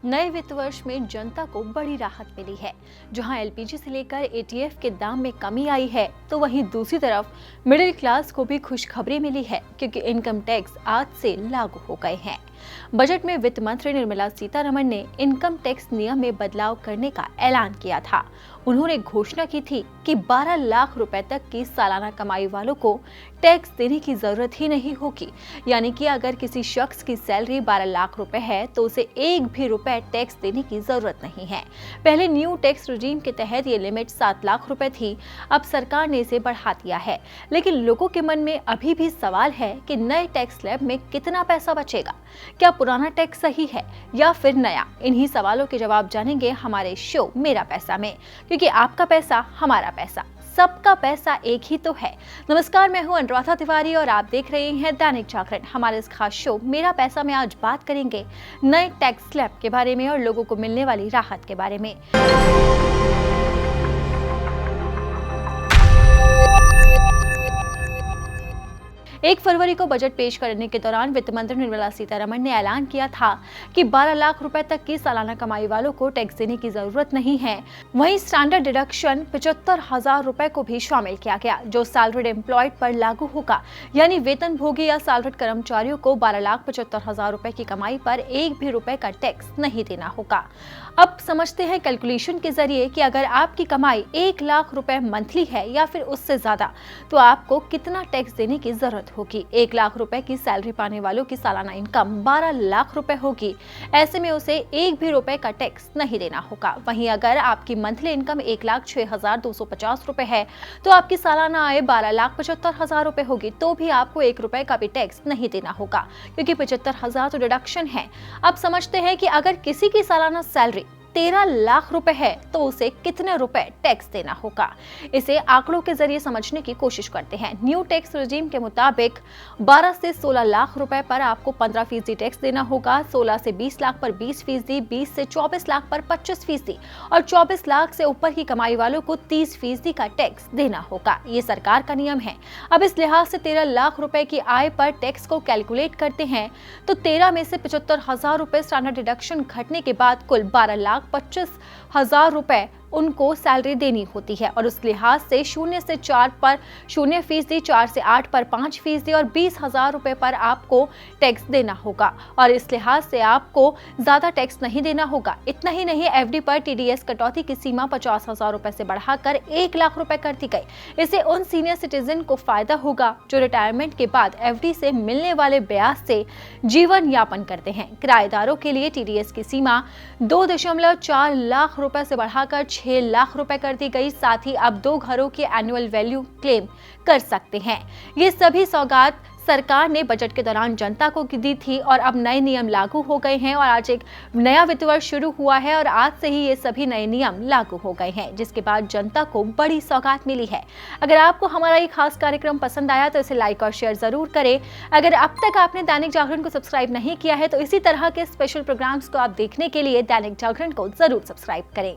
नए वित्त वर्ष में जनता को बड़ी राहत मिली है। जहां एलपीजी से लेकर एटीएफ के दाम में कमी आई है, तो वहीं दूसरी तरफ मिडिल क्लास को भी खुशखबरी मिली है, क्योंकि इनकम टैक्स आज से लागू हो गए हैं। बजट में वित्त मंत्री निर्मला सीतारमण ने इनकम टैक्स नियम में बदलाव करने का ऐलान किया था। उन्होंने घोषणा की थी कि 12 लाख रुपए तक की सालाना कमाई वालों को टैक्स देने की जरूरत ही नहीं होगी। यानी कि अगर किसी शख्स की सैलरी 12 लाख रुपए है तो उसे एक भी रुपए टैक्स देने की जरूरत नहीं है। पहले न्यू टैक्स रिजीम के तहत ये लिमिट 7 लाख रुपए थी, अब सरकार ने इसे बढ़ा दिया है। लेकिन लोगों के मन में अभी भी सवाल है कि नए टैक्स स्लैब में कितना पैसा बचेगा। क्या पुराना टैक्स सही है या फिर नया? इन्हीं सवालों के जवाब जानेंगे हमारे शो मेरा पैसा में, क्योंकि आपका पैसा हमारा पैसा, सबका पैसा एक ही तो है। नमस्कार, मैं हूं अनुराधा तिवारी और आप देख रहे हैं दैनिक जागरण। हमारे इस खास शो मेरा पैसा में आज बात करेंगे नए टैक्स स्लैब के बारे में और लोगों को मिलने वाली राहत के बारे में। 1 फरवरी को बजट पेश करने के दौरान वित्त मंत्री निर्मला सीतारमण ने ऐलान किया था कि 12 लाख रुपए तक की सालाना कमाई वालों को टैक्स देने की जरूरत नहीं है। वहीं स्टैंडर्ड डिडक्शन 75,000 रुपए को भी शामिल किया गया, जो सैलरीड एम्प्लॉयड पर लागू होगा। यानी वेतनभोगी या सैलरीड कर्मचारियों को 12,75,000 रुपए की कमाई पर एक भी रुपए का टैक्स नहीं देना होगा। अब समझते हैं कैलकुलेशन के जरिए कि अगर आपकी कमाई 1 लाख रुपए मंथली है या फिर उससे ज्यादा, तो आपको कितना टैक्स देने की जरूरत होगी। 1 लाख रुपए की सैलरी पाने वालों की सालाना इनकम 12 लाख रुपए होगी। ऐसे में उसे एक भी रुपए का टैक्स नहीं देना होगा। वहीं अगर आपकी मंथली इनकम 1,06,250 रुपए है, तो आपकी सालाना आय 12,75,000 रुपए होगी। तो भी आपको 1 रुपए का भी टैक्स नहीं देना होगा, क्योंकि 75,000 तो डिडक्शन है। अब समझते हैं कि अगर किसी की सालाना सैलरी 13 लाख रुपए है, तो उसे कितने रुपए टैक्स देना होगा। इसे आंकड़ों के जरिए समझने की कोशिश करते हैं। न्यू टैक्स रिजीम के मुताबिक 12 से 16 लाख रुपए पर आपको 15% टैक्स देना होगा, 16 से 20 लाख पर 20%, 20 से 24 लाख पर 25% और 24 लाख से ऊपर की कमाई वालों को 30% का टैक्स देना होगा। ये सरकार का नियम है। अब इस लिहाज से 13 लाख रुपए की आय पर टैक्स को कैलकुलेट करते हैं तो 13 में से 75,000 रुपए स्टैंडर्ड डिडक्शन घटने के बाद कुल 12,25,000 रुपए उनको सैलरी देनी होती है। और उस लिहाज से 0 से 4 पर 0%, 4 से 8 पर 5% और 20,000 रुपए पर आपको टैक्स देना होगा। और इस लिहाज से आपको ज्यादा टैक्स नहीं देना होगा। इतना ही नहीं, एफडी पर टीडीएस कटौती की सीमा 50,000 रुपए से बढ़ाकर 1 लाख रुपए कर दी गई। इससे उन सीनियर सिटीजन को फायदा होगा जो रिटायरमेंट के बाद एफडी से मिलने वाले ब्याज से जीवन यापन करते हैं। किराएदारों के लिए टीडीएस की सीमा 2.4 लाख रुपए से बढ़ाकर 6 लाख रुपए कर दी गई। साथ ही अब 2 घरों की एनुअल वैल्यू क्लेम कर सकते हैं। ये सभी सौगात सरकार ने बजट के दौरान जनता को दी थी और अब नए नियम लागू हो गए हैं। और आज एक नया वित्त वर्ष शुरू हुआ है और आज से ही ये सभी नए नियम लागू हो गए हैं, जिसके बाद जनता को बड़ी सौगात मिली है। अगर आपको हमारा ये खास कार्यक्रम पसंद आया तो इसे लाइक और शेयर जरूर करें। अगर अब तक आपने दैनिक जागरण को सब्सक्राइब नहीं किया है तो इसी तरह के स्पेशल प्रोग्राम्स को आप देखने के लिए दैनिक जागरण को जरूर सब्सक्राइब करें।